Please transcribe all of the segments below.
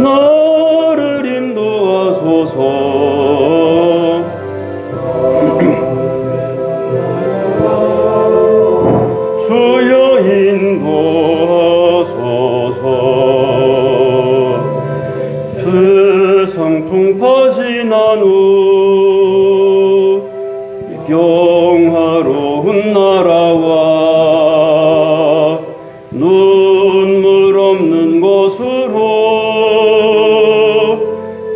나를 인도하소서. 주여 인도하소서. 태상풍 파지난 후 영화로운 나라와 눈물 없는 곳으로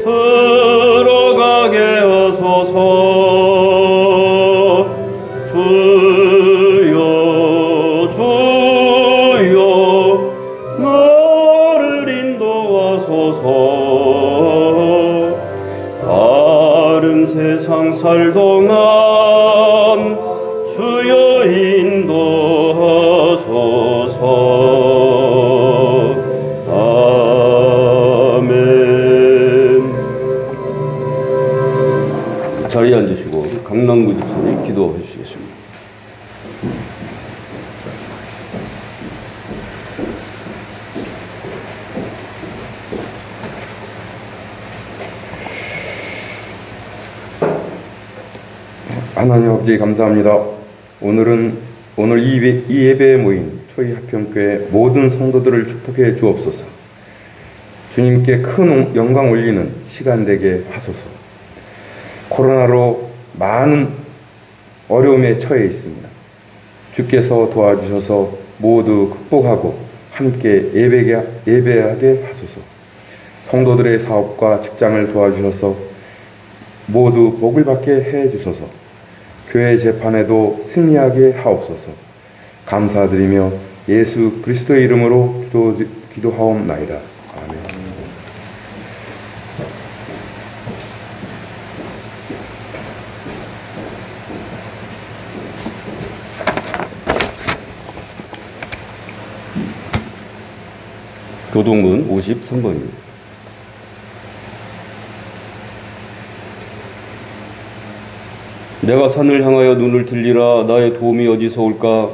들어가게 하소서. 주여 주여 나를 인도하소서. 다른 세상 살 동안 주여 인도하소서. 아멘. 자리에 앉으시고 강남구 집사님 기도해 주시겠습니다. 하나님 아버지 감사합니다. 오늘 이 예배에 모인 초이하평교회 모든 성도들을 축복해 주옵소서. 주님께 큰 영광 올리는 시간 되게 하소서. 코로나로 많은 어려움에 처해 있습니다. 주께서 도와주셔서 모두 극복하고 함께 예배하게 하소서. 성도들의 사업과 직장을 도와주셔서 모두 복을 받게 해 주소서. 교회 재판에도 승리하게 하옵소서. 감사드리며 예수 그리스도의 이름으로 기도하옵나이다. 아멘. 교동문 53번입니다. 내가 산을 향하여 눈을 들리라. 나의 도움이 어디서 올까?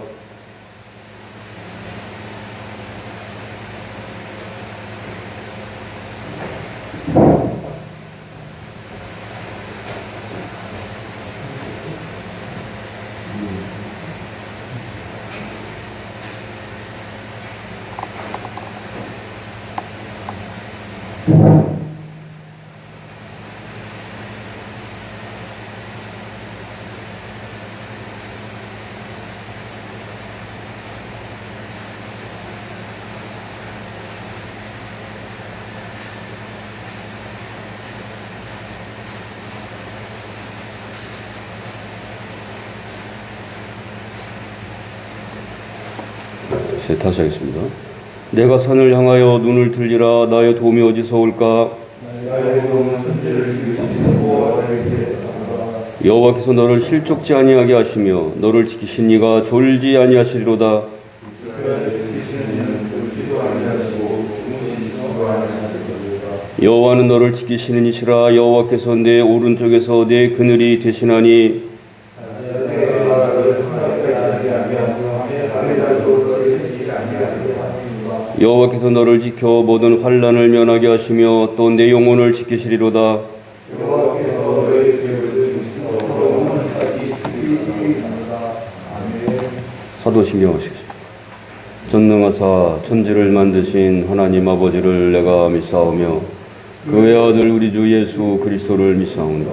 다시 하겠습니다. 내가 산을 향하여 눈을 들리라. 나의 도움이 어디서 올까? 여호와께서 너를 실족지 아니하게 하시며 너를 지키신 이가 졸지 아니하시리로다. 여호와는 너를 지키시는 이시라. 여호와께서 내 오른쪽에서 내 그늘이 되시나니 여호와께서 너를 지켜 모든 환난을 면하게 하시며 또 내 영혼을 지키시리로다. 사도신경하시겠습니다. 전능하사 천지를 만드신 하나님 아버지를 내가 믿사오며 그 외아들 우리 주 예수 그리스도를 믿사온다.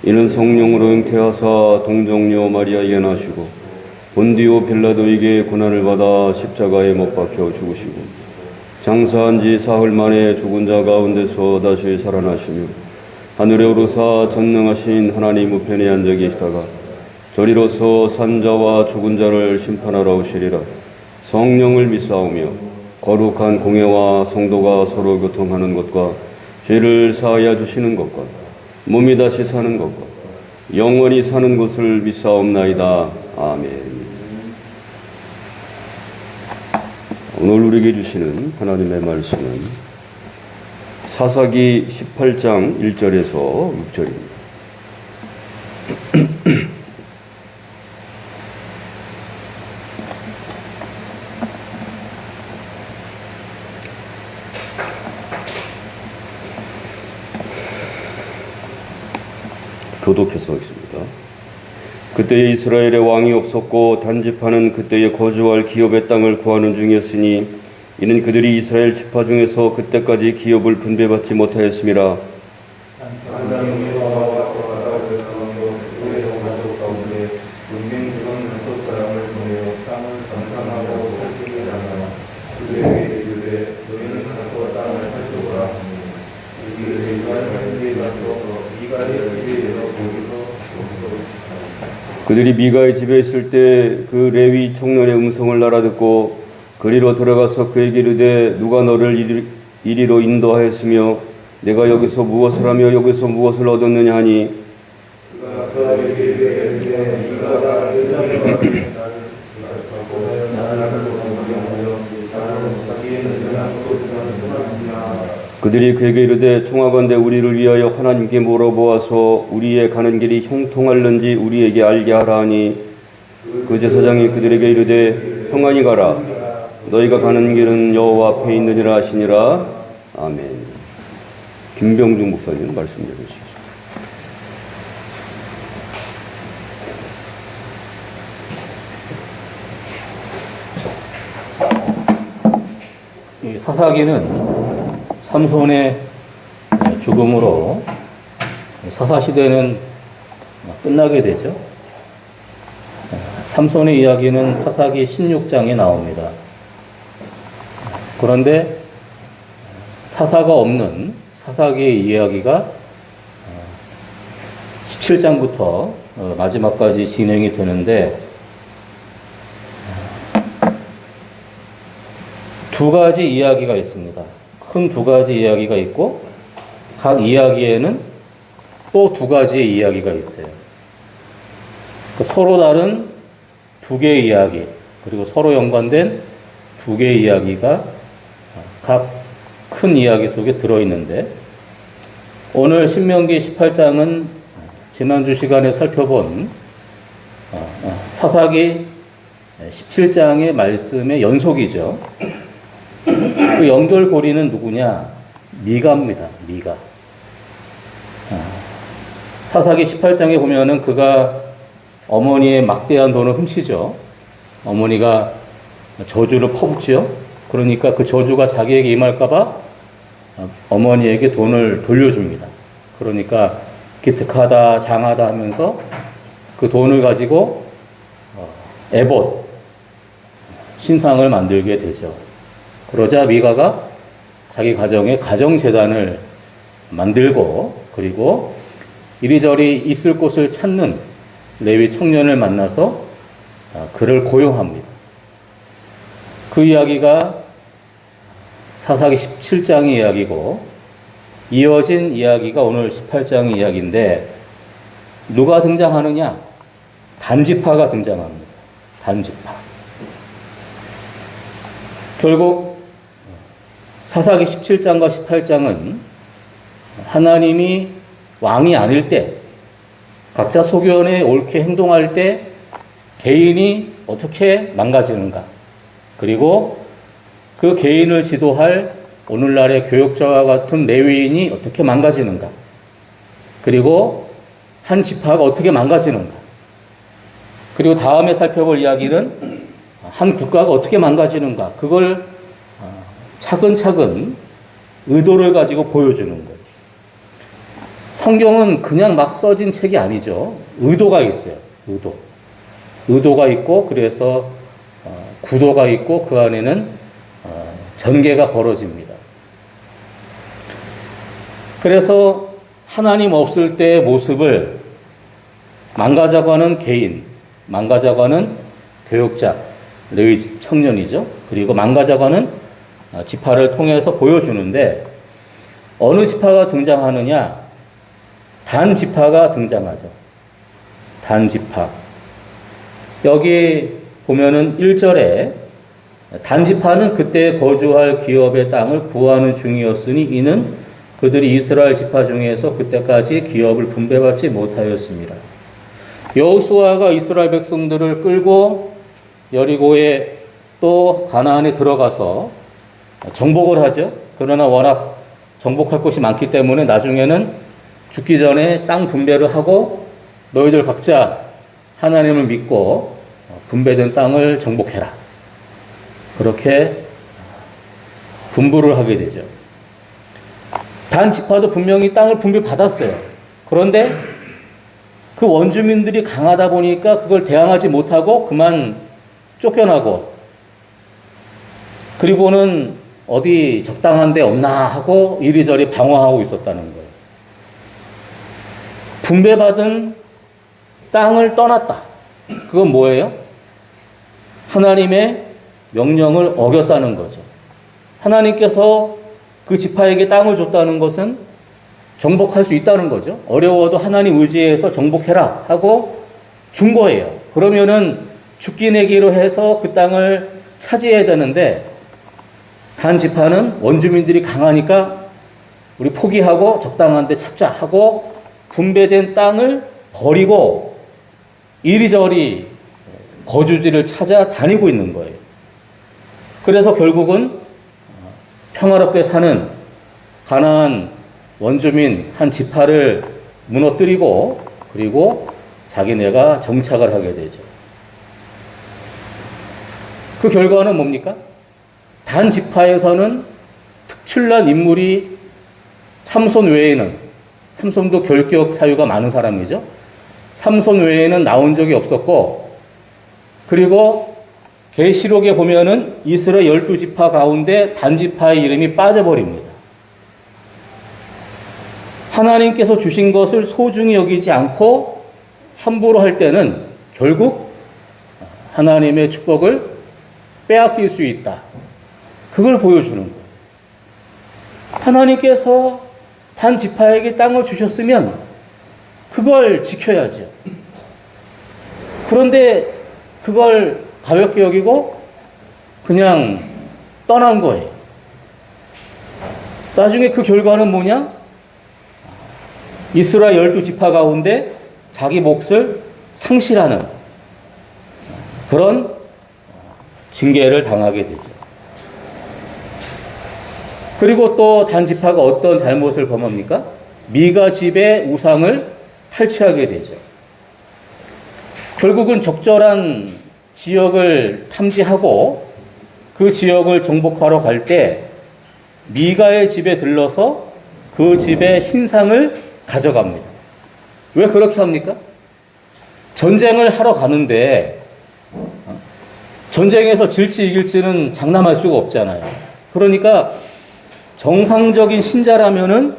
이는 성령으로 잉태하사 동정녀 마리아에게 나시고 본디오 빌라도에게 고난을 받아 십자가에 못 박혀 죽으시고 장사한 지 사흘 만에 죽은 자 가운데서 다시 살아나시며 하늘에 오르사 전능하신 하나님 우편에 앉아 계시다가 저리로서 산자와 죽은 자를 심판하러 오시리라. 성령을 믿사오며 거룩한 공예와 성도가 서로 교통하는 것과 죄를 사하여 주시는 것과 몸이 다시 사는 것과 영원히 사는 것을 믿사옵나이다. 아멘. 오늘 우리에게 주시는 하나님의 말씀은 사사기 18장 1절에서 6절입니다. 교독해서 하겠습니다. 그때에 이스라엘의 왕이 없었고 단지파는 그때에 거주할 기업의 땅을 구하는 중이었으니 이는 그들이 이스라엘 지파 중에서 그때까지 기업을 분배받지 못하였음이라. 그들이 미가의 집에 있을 때 그 레위 청년의 음성을 알아듣고 그리로 들어가서 그에게 이르되 누가 너를 이리로 인도하였으며 내가 여기서 무엇을 하며 여기서 무엇을 얻었느냐 하니 그들이 그에게 이르되 청하건대 우리를 위하여 하나님께 물어보아서 우리의 가는 길이 형통할는지 우리에게 알게 하라 하니 그 제사장이 그들에게 이르되 평안히 가라 너희가 가는 길은 여호와 앞에 있느니라 하시니라. 아멘. 김병중 목사님 말씀 해주시죠. 이 사사기는 삼손의 죽음으로 사사시대는 끝나게 되죠. 삼손의 이야기는 사사기 16장에 나옵니다. 그런데 사사가 없는 사사기의 이야기가 17장부터 마지막까지 진행이 되는데 두 가지 이야기가 있습니다. 큰 두 가지 이야기가 있고 각 이야기에는 또 두 가지의 이야기가 있어요. 서로 다른 두 개의 이야기 그리고 서로 연관된 두 개의 이야기가 각 큰 이야기 속에 들어있는데 오늘 신명기 18장은 지난주 시간에 살펴본 사사기 17장의 말씀의 연속이죠. 그 연결고리는 누구냐? 미가입니다. 미가. 사사기 18장에 보면은 그가 어머니의 막대한 돈을 훔치죠. 어머니가 저주를 퍼붓지요. 그러니까 그 저주가 자기에게 임할까봐 어머니에게 돈을 돌려줍니다. 그러니까 기특하다, 장하다 하면서 그 돈을 가지고 에봇, 신상을 만들게 되죠. 그러자 미가가 자기 가정에 가정재단을 만들고 그리고 이리저리 있을 곳을 찾는 레위 청년을 만나서 그를 고용합니다. 그 이야기가 사사기 17장의 이야기고 이어진 이야기가 오늘 18장의 이야기인데 누가 등장하느냐? 단지파가 등장합니다. 단지파. 결국 사사기 17장과 18장은 하나님이 왕이 아닐 때 각자 소견에 옳게 행동할 때 개인이 어떻게 망가지는가 그리고 그 개인을 지도할 오늘날의 교역자와 같은 레위인이 어떻게 망가지는가 그리고 한 지파가 어떻게 망가지는가 그리고 다음에 살펴볼 이야기는 한 국가가 어떻게 망가지는가 그걸 차근차근 의도를 가지고 보여주는 거예요. 성경은 그냥 막 써진 책이 아니죠. 의도가 있어요. 의도가 있고 그래서 구도가 있고 그 안에는 전개가 벌어집니다. 그래서 하나님 없을 때의 모습을 망가져가는 개인, 망가져가는 교역자, 레위 청년이죠. 그리고 망가져가는 지파를 통해서 보여주는데 어느 지파가 등장하느냐? 단 지파가 등장하죠. 단 지파. 여기 보면은 1절에 단지파는 그때 거주할 기업의 땅을 구하는 중이었으니 이는 그들이 이스라엘 지파 중에서 그때까지 기업을 분배받지 못하였습니다. 여호수아가 이스라엘 백성들을 끌고 여리고에 또 가나안에 들어가서 정복을 하죠. 그러나 워낙 정복할 곳이 많기 때문에 나중에는 죽기 전에 땅 분배를 하고 너희들 각자 하나님을 믿고 분배된 땅을 정복해라. 그렇게 분부를 하게 되죠. 단 지파도 분명히 땅을 분배받았어요. 그런데 그 원주민들이 강하다 보니까 그걸 대항하지 못하고 그만 쫓겨나고, 그리고는 어디 적당한 데 없나 하고 이리저리 방황하고 있었다는 거예요. 분배받은 땅을 떠났다. 그건 뭐예요? 하나님의 명령을 어겼다는 거죠. 하나님께서 그 지파에게 땅을 줬다는 것은 정복할 수 있다는 거죠. 어려워도 하나님 의지해서 정복해라 하고 준 거예요. 그러면은 죽기 내기로 해서 그 땅을 차지해야 되는데, 한 지파는 원주민들이 강하니까 우리 포기하고 적당한 데 찾자 하고 분배된 땅을 버리고 이리저리 거주지를 찾아 다니고 있는 거예요. 그래서 결국은 평화롭게 사는 가나안 원주민 한 지파를 무너뜨리고, 그리고 자기네가 정착을 하게 되죠. 그 결과는 뭡니까? 단 지파에서는 특출난 인물이 삼손 외에는, 삼손도 결격 사유가 많은 사람이죠. 삼손 외에는 나온 적이 없었고, 그리고 계시록에 보면은 이스라엘 12지파 가운데 단지파의 이름이 빠져버립니다. 하나님께서 주신 것을 소중히 여기지 않고 함부로 할 때는 결국 하나님의 축복을 빼앗길 수 있다. 그걸 보여주는 거예요. 하나님께서 단 지파에게 땅을 주셨으면 그걸 지켜야죠. 그런데 그걸 가볍게 여기고 그냥 떠난 거예요. 나중에 그 결과는 뭐냐? 이스라엘 12지파 가운데 자기 몫을 상실하는 그런 징계를 당하게 되죠. 그리고 또 단지파가 어떤 잘못을 범합니까? 미가 집의 우상을 탈취하게 되죠. 결국은 적절한 지역을 탐지하고 그 지역을 정복하러 갈 때 미가의 집에 들러서 그 집의 신상을 가져갑니다. 왜 그렇게 합니까? 전쟁을 하러 가는데 전쟁에서 질지 이길지는 장담할 수가 없잖아요. 그러니까 정상적인 신자라면은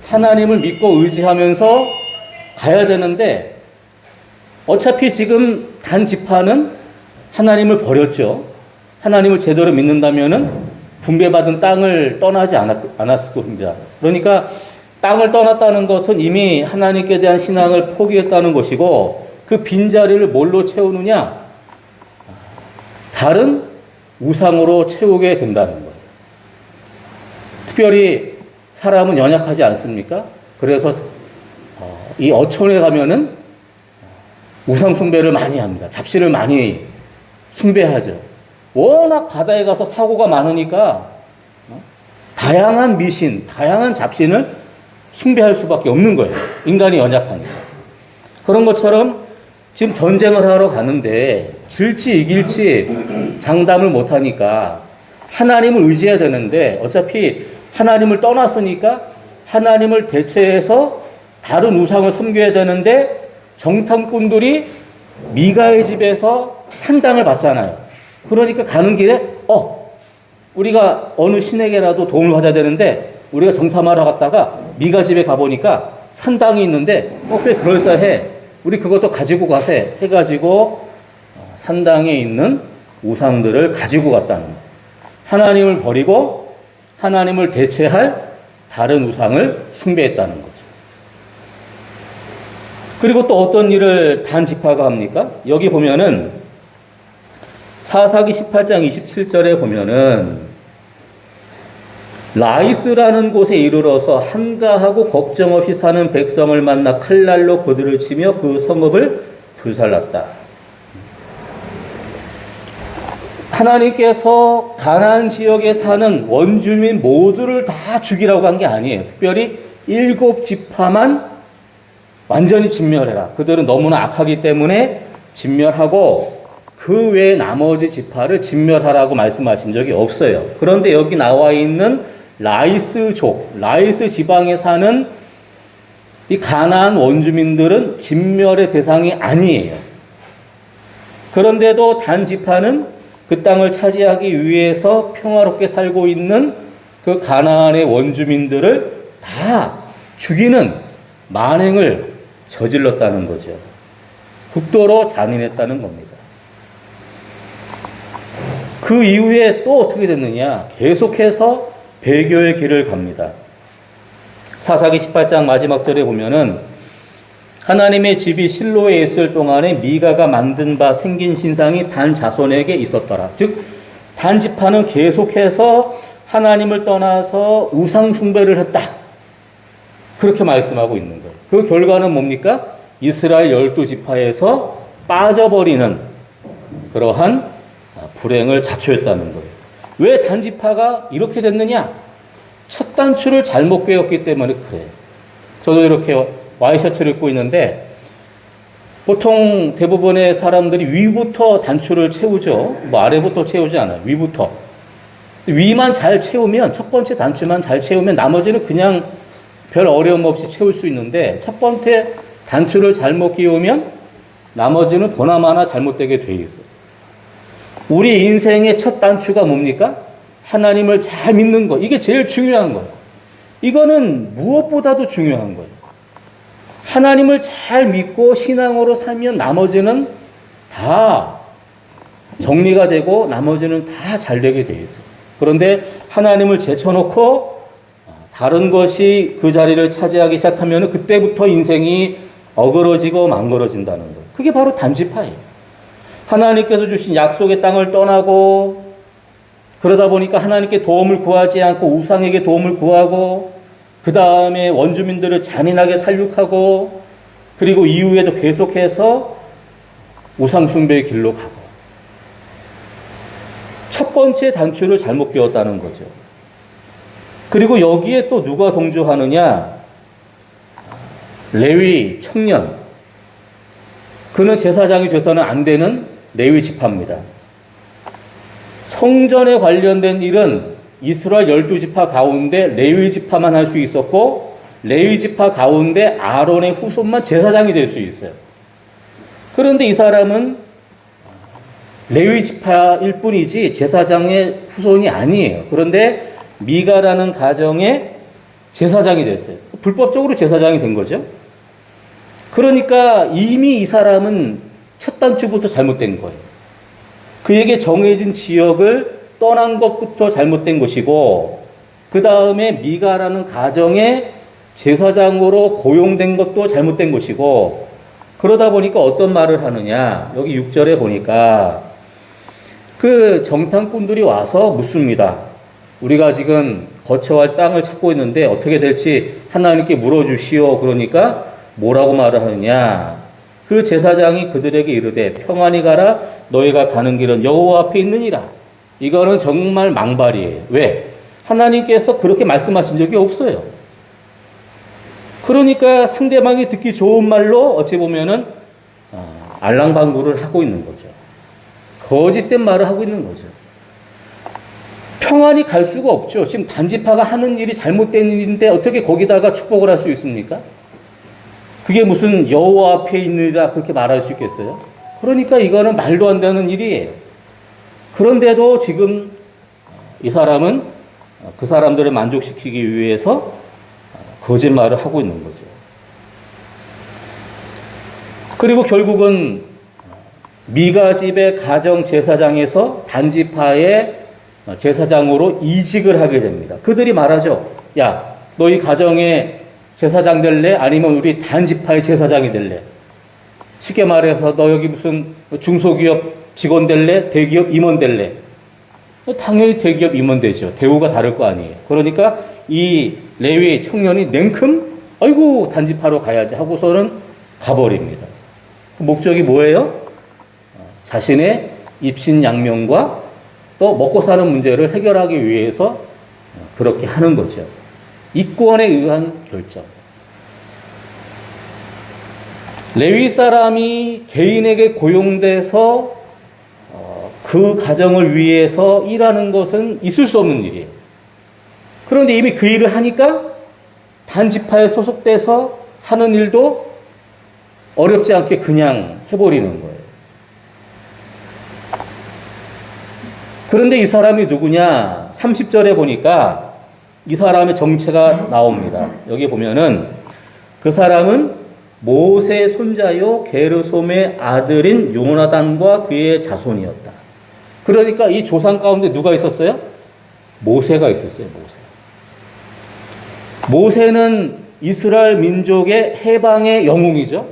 하나님을 믿고 의지하면서 가야 되는데, 어차피 지금 단 지파는 하나님을 버렸죠. 하나님을 제대로 믿는다면은 분배받은 땅을 떠나지 않았을 겁니다. 그러니까 땅을 떠났다는 것은 이미 하나님께 대한 신앙을 포기했다는 것이고, 그 빈자리를 뭘로 채우느냐? 다른 우상으로 채우게 된다는 거예요. 특별히 사람은 연약하지 않습니까? 그래서 이 어촌에 가면은 우상 숭배를 많이 합니다. 잡신을 많이 숭배하죠. 워낙 바다에 가서 사고가 많으니까 다양한 미신, 다양한 잡신을 숭배할 수밖에 없는 거예요. 인간이 연약하니까. 그런 것처럼 지금 전쟁을 하러 가는데 질지 이길지 장담을 못하니까 하나님을 의지해야 되는데, 어차피 하나님을 떠났으니까 하나님을 대체해서 다른 우상을 섬겨야 되는데, 정탐꾼들이 미가의 집에서 산당을 받잖아요. 그러니까 가는 길에 우리가 어느 신에게라도 도움을 받아야 되는데 우리가 정탐하러 갔다가 미가 집에 가보니까 산당이 있는데 꽤 그럴싸해. 우리 그것도 가지고 가세 해가지고 산당에 있는 우상들을 가지고 갔다는 거예요. 하나님을 버리고 하나님을 대체할 다른 우상을 숭배했다는 거죠. 그리고 또 어떤 일을 단 지파가 합니까? 여기 보면은 사사기 18장 27절에 보면은 라이스라는 곳에 이르러서 한가하고 걱정 없이 사는 백성을 만나 칼날로 그들을 치며 그 성읍을 불살랐다. 하나님께서 가나안 지역에 사는 원주민 모두를 다 죽이라고 한 게 아니에요. 특별히 7지파만 완전히 진멸해라. 그들은 너무나 악하기 때문에 진멸하고 그 외에 나머지 지파를 진멸하라고 말씀하신 적이 없어요. 그런데 여기 나와 있는 라이스족, 라이스 지방에 사는 이 가나안 원주민들은 진멸의 대상이 아니에요. 그런데도 단 지파는 그 땅을 차지하기 위해서 평화롭게 살고 있는 그 가나안의 원주민들을 다 죽이는 만행을 저질렀다는 거죠. 극도로 잔인했다는 겁니다. 그 이후에 또 어떻게 됐느냐? 계속해서 배교의 길을 갑니다. 사사기 18장 마지막 절에 보면은 하나님의 집이 실로에 있을 동안에 미가가 만든 바 생긴 신상이 단 자손에게 있었더라. 즉, 단 지파는 계속해서 하나님을 떠나서 우상 숭배를 했다. 그렇게 말씀하고 있는 거예요. 그 결과는 뭡니까? 이스라엘 12지파에서 빠져버리는 그러한 불행을 자초했다는 거예요. 왜 단지파가 이렇게 됐느냐? 첫 단추를 잘못 꿰었기 때문에 그래요. 저도 이렇게 와이셔츠를 입고 있는데 보통 대부분의 사람들이 위부터 단추를 채우죠. 뭐 아래부터 채우지 않아요. 위부터. 위만 잘 채우면, 첫 번째 단추만 잘 채우면 나머지는 그냥 별 어려움 없이 채울 수 있는데 첫 번째 단추를 잘못 끼우면 나머지는 보나마나 잘못되게 돼 있어요. 우리 인생의 첫 단추가 뭡니까? 하나님을 잘 믿는 거. 이게 제일 중요한 거예요. 이거는 무엇보다도 중요한 거예요. 하나님을 잘 믿고 신앙으로 살면 나머지는 다 정리가 되고 나머지는 다 잘 되게 돼 있어요. 그런데 하나님을 제쳐놓고 다른 것이 그 자리를 차지하기 시작하면 그때부터 인생이 어그러지고 망그러진다는 거예요. 그게 바로 단지파예요. 하나님께서 주신 약속의 땅을 떠나고 그러다 보니까 하나님께 도움을 구하지 않고 우상에게 도움을 구하고 그 다음에 원주민들을 잔인하게 살육하고 그리고 이후에도 계속해서 우상 숭배의 길로 가고 첫 번째 단추를 잘못 끼웠다는 거죠. 그리고 여기에 또 누가 동조하느냐? 레위 청년. 그는 제사장이 돼서는 안 되는 레위 지파입니다. 성전에 관련된 일은 이스라엘 12지파 가운데 레위 지파만 할 수 있었고 레위 지파 가운데 아론의 후손만 제사장이 될 수 있어요. 그런데 이 사람은 레위 지파일 뿐이지 제사장의 후손이 아니에요. 그런데 미가라는 가정의 제사장이 됐어요. 불법적으로 제사장이 된 거죠. 그러니까 이미 이 사람은 첫 단추부터 잘못된 거예요. 그에게 정해진 지역을 떠난 것부터 잘못된 것이고 그 다음에 미가라는 가정의 제사장으로 고용된 것도 잘못된 것이고 그러다 보니까 어떤 말을 하느냐. 여기 6절에 보니까 그 정탐꾼들이 와서 묻습니다. 우리가 지금 거처할 땅을 찾고 있는데 어떻게 될지 하나님께 물어주시오. 그러니까 뭐라고 말을 하느냐. 그 제사장이 그들에게 이르되 평안히 가라. 너희가 가는 길은 여호와 앞에 있느니라. 이거는 정말 망발이에요. 왜? 하나님께서 그렇게 말씀하신 적이 없어요. 그러니까 상대방이 듣기 좋은 말로 어찌 보면은 알랑방구를 하고 있는 거죠. 거짓된 말을 하고 있는 거죠. 평안히 갈 수가 없죠. 지금 단지파가 하는 일이 잘못된 일인데 어떻게 거기다가 축복을 할 수 있습니까? 그게 무슨 여호와 앞에 있느라 그렇게 말할 수 있겠어요? 그러니까 이거는 말도 안 되는 일이에요. 그런데도 지금 이 사람은 그 사람들을 만족시키기 위해서 거짓말을 하고 있는 거죠. 그리고 결국은 미가 집의 가정 제사장에서 단지파의 제사장으로 이직을 하게 됩니다. 그들이 말하죠. 야, 너희 가정의 제사장 될래? 아니면 우리 단지파의 제사장이 될래? 쉽게 말해서 너 여기 무슨 중소기업 직원 될래? 대기업 임원 될래? 당연히 대기업 임원 되죠. 대우가 다를 거 아니에요. 그러니까 이 레위 청년이 냉큼 아이고 단지파로 가야지 하고서는 가버립니다. 그 목적이 뭐예요? 자신의 입신양명과 또 먹고 사는 문제를 해결하기 위해서 그렇게 하는 거죠. 이권에 의한 결정. 레위 사람이 개인에게 고용돼서 그 가정을 위해서 일하는 것은 있을 수 없는 일이에요. 그런데 이미 그 일을 하니까 단지파에 소속돼서 하는 일도 어렵지 않게 그냥 해버리는 거예요. 그런데 이 사람이 누구냐? 30절에 보니까 이 사람의 정체가 나옵니다. 여기 보면은 그 사람은 모세 손자요 게르솜의 아들인 요나단과 그의 자손이었다. 그러니까 이 조상 가운데 누가 있었어요? 모세가 있었어요. 모세는 이스라엘 민족의 해방의 영웅이죠.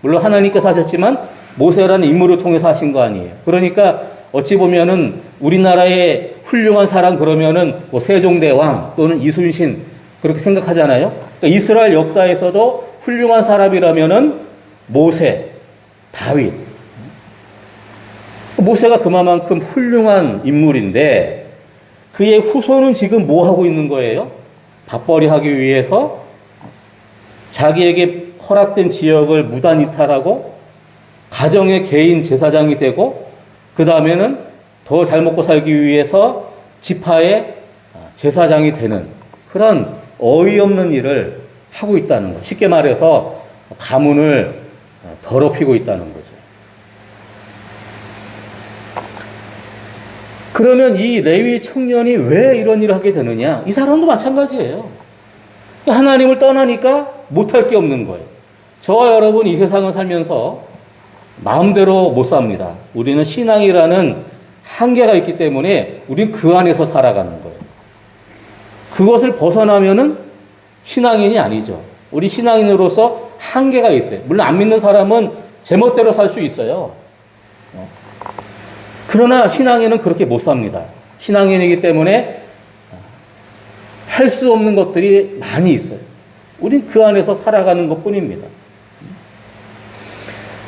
물론 하나님께서 하셨지만 모세라는 인물을 통해서 하신 거 아니에요. 그러니까 어찌 보면은 우리나라의 훌륭한 사람 그러면은 뭐 세종대왕 또는 이순신 그렇게 생각하잖아요. 그러니까 이스라엘 역사에서도 훌륭한 사람이라면은 모세, 다윗. 모세가 그만큼 훌륭한 인물인데 그의 후손은 지금 뭐 하고 있는 거예요? 밥벌이 하기 위해서 자기에게 허락된 지역을 무단 이탈하고 가정의 개인 제사장이 되고 그 다음에는 더 잘 먹고 살기 위해서 지파의 제사장이 되는 그런 어이없는 일을 하고 있다는 거. 쉽게 말해서 가문을 더럽히고 있다는 거죠. 그러면 이 레위 청년이 왜 이런 일을 하게 되느냐? 이 사람도 마찬가지예요. 하나님을 떠나니까 못할 게 없는 거예요. 저와 여러분 이 세상을 살면서 마음대로 못 삽니다. 우리는 신앙이라는 한계가 있기 때문에 우리는 그 안에서 살아가는 거예요. 그것을 벗어나면은 신앙인이 아니죠. 우리 신앙인으로서 한계가 있어요. 물론 안 믿는 사람은 제멋대로 살 수 있어요. 그러나 신앙인은 그렇게 못 삽니다. 신앙인이기 때문에 할 수 없는 것들이 많이 있어요. 우린 그 안에서 살아가는 것 뿐입니다.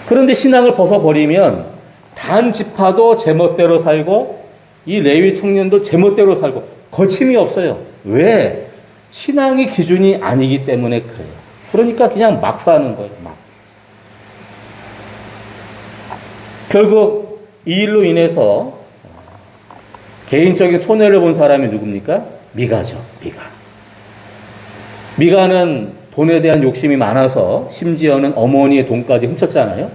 그런데 신앙을 벗어버리면 단 지파도 제멋대로 살고 이 레위 청년도 제멋대로 살고 거침이 없어요. 왜? 신앙이 기준이 아니기 때문에 그래요. 그러니까 그냥 막 사는 거예요. 막. 결국 이 일로 인해서 개인적인 손해를 본 사람이 누굽니까? 미가죠. 미가는 돈에 대한 욕심이 많아서 심지어는 어머니의 돈까지 훔쳤잖아요.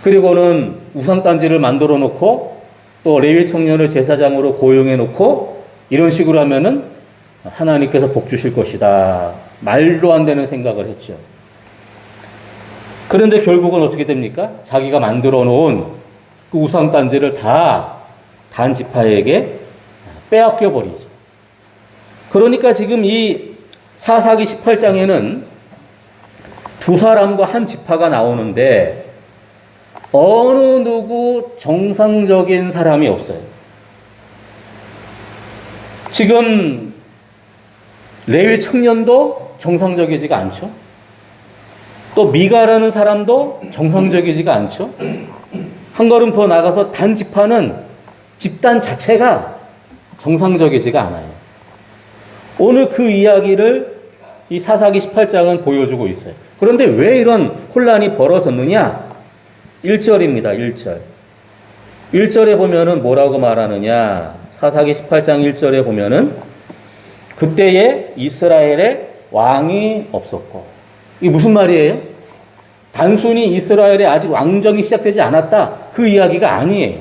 그리고는 우상단지를 만들어 놓고 또 레위 청년을 제사장으로 고용해 놓고 이런 식으로 하면은 하나님께서 복 주실 것이다. 말도 안 되는 생각을 했죠. 그런데 결국은 어떻게 됩니까? 자기가 만들어 놓은 그 우상단지를 다 단지파에게 빼앗겨 버리죠. 그러니까 지금 이 사사기 18장에는 두 사람과 한 지파가 나오는데 어느 누구 정상적인 사람이 없어요. 지금 레위 청년도 정상적이지가 않죠. 또 미가라는 사람도 정상적이지가 않죠. 한 걸음 더 나가서 단 지파는 집단 자체가 정상적이지가 않아요. 오늘 그 이야기를 이 사사기 18장은 보여주고 있어요. 그런데 왜 이런 혼란이 벌어졌느냐? 1절입니다. 1절. 1절에 보면은 뭐라고 말하느냐? 사사기 18장 1절에 보면은 그때에 이스라엘에 왕이 없었고. 이게 무슨 말이에요? 단순히 이스라엘에 아직 왕정이 시작되지 않았다. 그 이야기가 아니에요.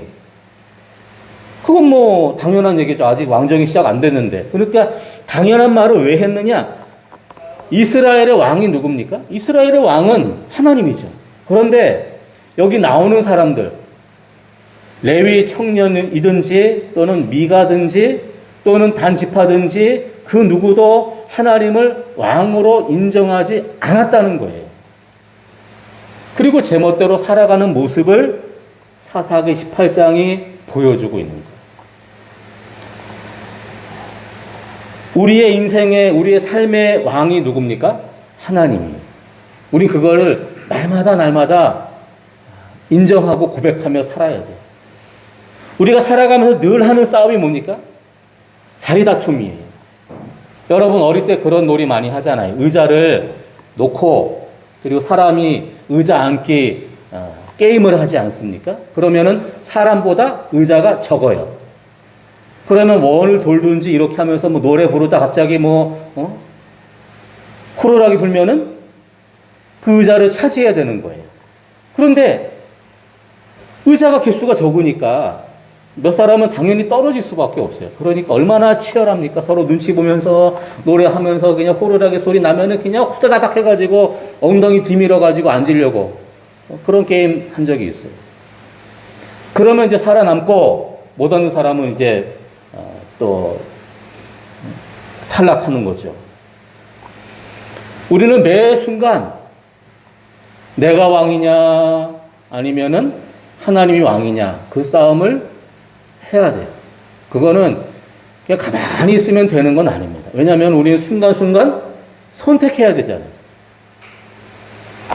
그건 뭐 당연한 얘기죠. 아직 왕정이 시작 안 됐는데. 그러니까 당연한 말을 왜 했느냐? 이스라엘의 왕이 누굽니까? 이스라엘의 왕은 하나님이죠. 그런데 여기 나오는 사람들, 레위 청년이든지 또는 미가든지 또는 단지파든지 그 누구도 하나님을 왕으로 인정하지 않았다는 거예요. 그리고 제멋대로 살아가는 모습을 사사기 18장이 보여주고 있는 거예요. 우리의 인생의, 우리의 삶의 왕이 누굽니까? 하나님이에요. 우리 그거를 날마다 인정하고 고백하며 살아야 돼요. 우리가 살아가면서 늘 하는 싸움이 뭡니까? 자리 다툼이에요. 여러분 어릴 때 그런 놀이 많이 하잖아요. 의자를 놓고 그리고 사람이 의자 앉기 게임을 하지 않습니까? 그러면은 사람보다 의자가 적어요. 그러면 원을 돌든지 이렇게 하면서 뭐 노래 부르다 갑자기 호루라기 불면은 그 의자를 차지해야 되는 거예요. 그런데 의자가 개수가 적으니까 몇 사람은 당연히 떨어질 수밖에 없어요. 그러니까 얼마나 치열합니까? 서로 눈치 보면서 노래하면서 그냥 호루라기 소리 나면은 그냥 후다다닥 해가지고 엉덩이 뒤밀어가지고 앉으려고 그런 게임 한 적이 있어요. 그러면 이제 살아남고 못 얻는 사람은 이제 또 탈락하는 거죠. 우리는 매 순간 내가 왕이냐 아니면은 하나님이 왕이냐 그 싸움을 해야 돼요. 그거는 그냥 가만히 있으면 되는 건 아닙니다. 왜냐하면 우리는 순간순간 선택해야 되잖아요.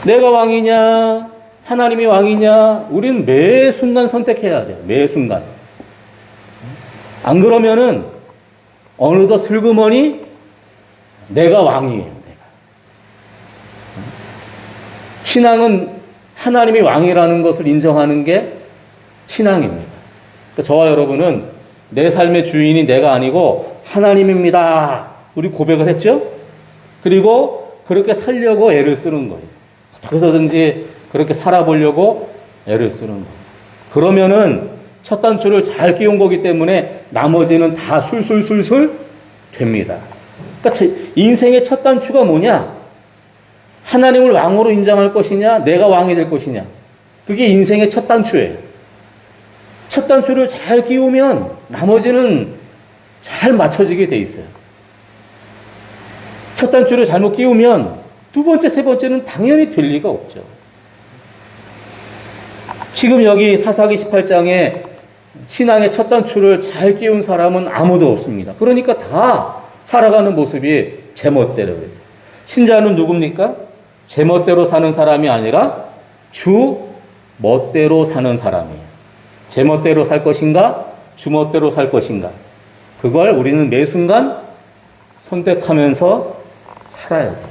내가 왕이냐 하나님이 왕이냐 우리는 매 순간 선택해야 돼요. 매 순간. 안 그러면은 어느덧 슬그머니 내가 왕이에요. 내가. 신앙은 하나님이 왕이라는 것을 인정하는 게 신앙입니다. 그러니까 저와 여러분은 내 삶의 주인이 내가 아니고 하나님입니다. 우리 고백을 했죠? 그리고 그렇게 살려고 애를 쓰는 거예요. 어떻게 해서든지 그렇게 살아보려고 애를 쓰는 거예요. 그러면은 첫 단추를 잘 끼운 거기 때문에 나머지는 다 술술술술 됩니다. 그러니까 인생의 첫 단추가 뭐냐? 하나님을 왕으로 인정할 것이냐? 내가 왕이 될 것이냐? 그게 인생의 첫 단추예요. 첫 단추를 잘 끼우면 나머지는 잘 맞춰지게 돼 있어요. 첫 단추를 잘못 끼우면 두 번째, 세 번째는 당연히 될 리가 없죠. 지금 여기 사사기 18장에 신앙의 첫 단추를 잘 끼운 사람은 아무도 없습니다. 그러니까 다 살아가는 모습이 제멋대로예요. 신자는 누굽니까? 제멋대로 사는 사람이 아니라 주 멋대로 사는 사람이에요. 제멋대로 살 것인가? 주 멋대로 살 것인가? 그걸 우리는 매 순간 선택하면서 살아야 돼요.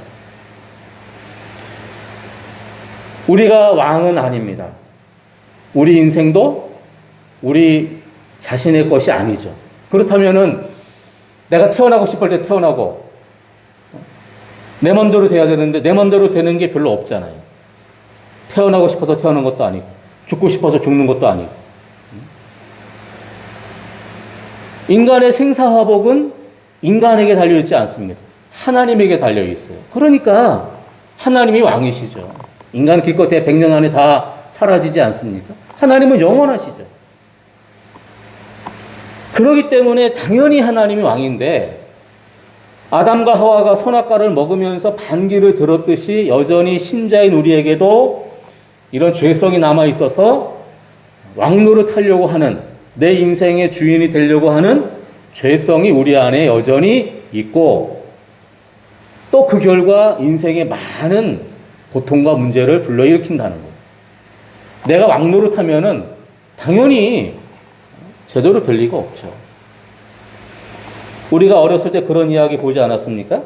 우리가 왕은 아닙니다. 우리 인생도 우리 자신의 것이 아니죠. 그렇다면은 내가 태어나고 싶을 때 태어나고 내 맘대로 돼야 되는데 내 맘대로 되는 게 별로 없잖아요. 태어나고 싶어서 태어난 것도 아니고 죽고 싶어서 죽는 것도 아니고. 인간의 생사화복은 인간에게 달려있지 않습니다. 하나님에게 달려있어요. 그러니까 하나님이 왕이시죠. 인간 기껏해 100년 안에 다 사라지지 않습니까? 하나님은 영원하시죠. 그렇기 때문에 당연히 하나님이 왕인데 아담과 하와가 선악과를 먹으면서 반기를 들었듯이 여전히 신자인 우리에게도 이런 죄성이 남아 있어서 왕노릇하려고 하는 내 인생의 주인이 되려고 하는 죄성이 우리 안에 여전히 있고 또 그 결과 인생에 많은 고통과 문제를 불러일으킨다는 거예요. 내가 왕노릇하면은 당연히 제대로 될 리가 없죠. 우리가 어렸을 때 그런 이야기 보지 않았습니까?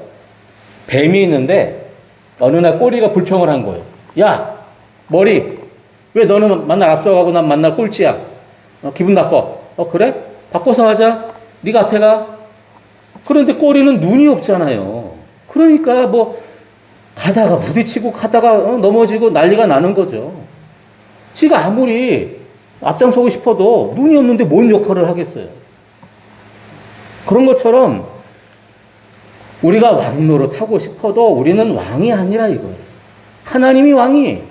뱀이 있는데 어느 날 꼬리가 불평을 한 거예요. 야, 머리, 왜 너는 만날 앞서가고 난 만날 꼴찌야? 기분 나빠. 그래? 바꿔서 하자. 네가 앞에 가. 그런데 꼬리는 눈이 없잖아요. 그러니까 뭐 가다가 부딪히고 가다가 넘어지고 난리가 나는 거죠. 지가 아무리 앞장서고 싶어도 눈이 없는데 뭔 역할을 하겠어요. 그런 것처럼 우리가 왕노릇 하고 싶어도 우리는 왕이 아니라 이거예요. 하나님이 왕이에요.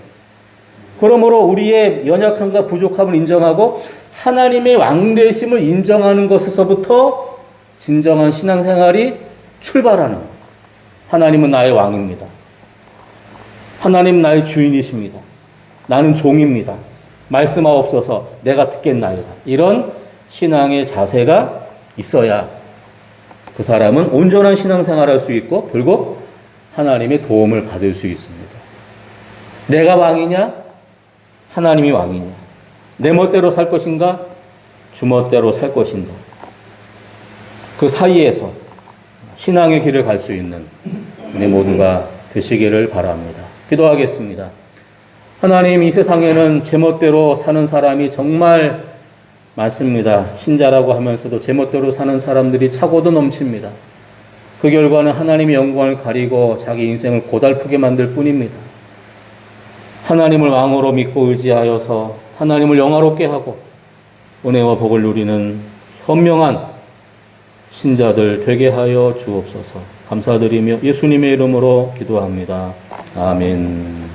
그러므로 우리의 연약함과 부족함을 인정하고 하나님의 왕되심을 인정하는 것에서부터 진정한 신앙생활이 출발하는 거예요. 하나님은 나의 왕입니다. 하나님 나의 주인이십니다. 나는 종입니다. 말씀하옵소서 내가 듣겠나이다. 이런 신앙의 자세가 있어야 그 사람은 온전한 신앙생활을 할 수 있고 결국 하나님의 도움을 받을 수 있습니다. 내가 왕이냐? 하나님이 왕이냐? 내 멋대로 살 것인가? 주 멋대로 살 것인가? 그 사이에서 신앙의 길을 갈 수 있는 우리 모두가 되시기를 바랍니다. 기도하겠습니다. 하나님, 이 세상에는 제멋대로 사는 사람이 정말 많습니다. 신자라고 하면서도 제멋대로 사는 사람들이 차고도 넘칩니다. 그 결과는 하나님의 영광을 가리고 자기 인생을 고달프게 만들 뿐입니다. 하나님을 왕으로 믿고 의지하여서 하나님을 영화롭게 하고 은혜와 복을 누리는 현명한 신자들 되게 하여 주옵소서. 감사드리며 예수님의 이름으로 기도합니다. 아멘.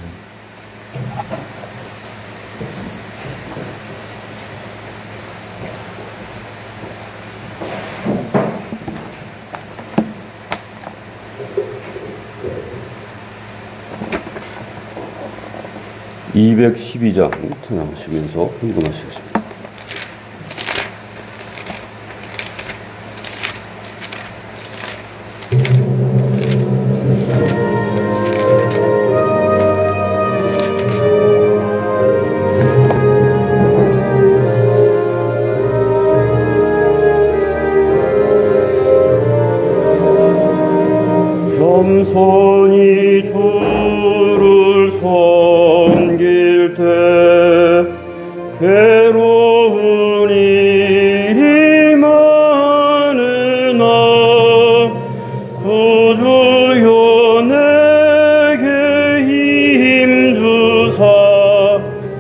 (212장) 찬양하시면서 헌금하시겠습니다. 겸손히 주를 섬길 때 괴로운 일이 많으나 구주여 내게 힘주사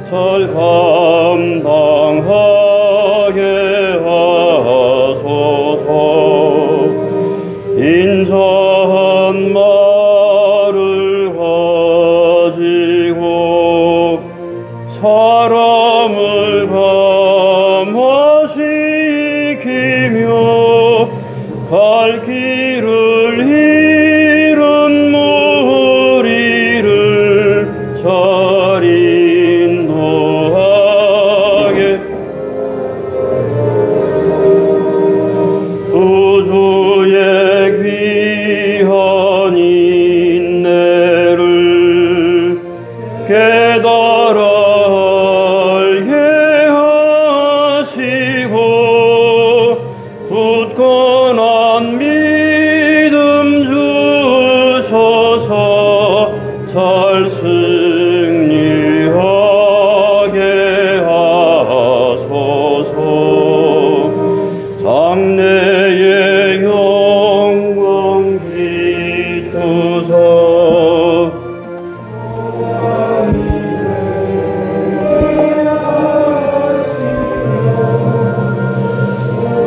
잘 감당하게 하소서. 인자한 말을 가지고 사람을 감화시키며 갈 길을 잃은 무리를 잘 인도하게 구주의 귀한 인내를 깨달아 알게 하시고 굳건한 믿음 주셔서 잘 승리하게 하소서. 장래의 영광 비추사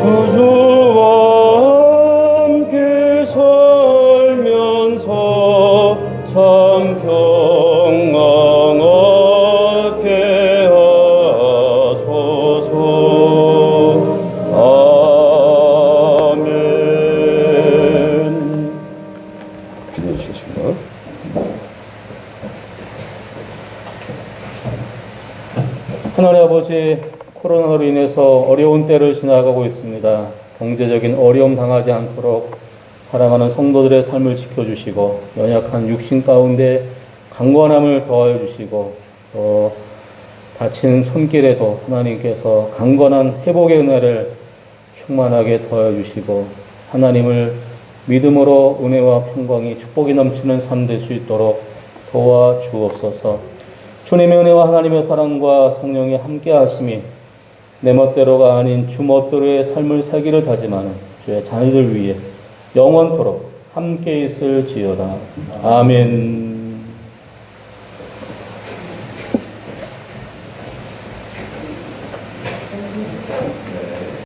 구주와 함께 살면서 참 평강 얻게 하소서. 아멘. 기도하시겠습니다. 하나님 아버지, 코로나로 인해서 어려운 때를 지나가고 있습니다. 경제적인 어려움 당하지 않도록 사랑하는 성도들의 삶을 지켜주시고 연약한 육신 가운데 강건함을 더하여 주시고 또 다친 손길에도 하나님께서 강건한 회복의 은혜를 충만하게 더하여 주시고 하나님을 믿음으로 은혜와 평강이 축복이 넘치는 삶 될 수 있도록 도와 주옵소서. 주님의 은혜와 하나님의 사랑과 성령의 함께 하심이 내 멋대로가 아닌 주 멋대로의 삶을 살기를 다짐하는 주의 자녀들 위해 영원토록 함께 있을지어다. 아멘.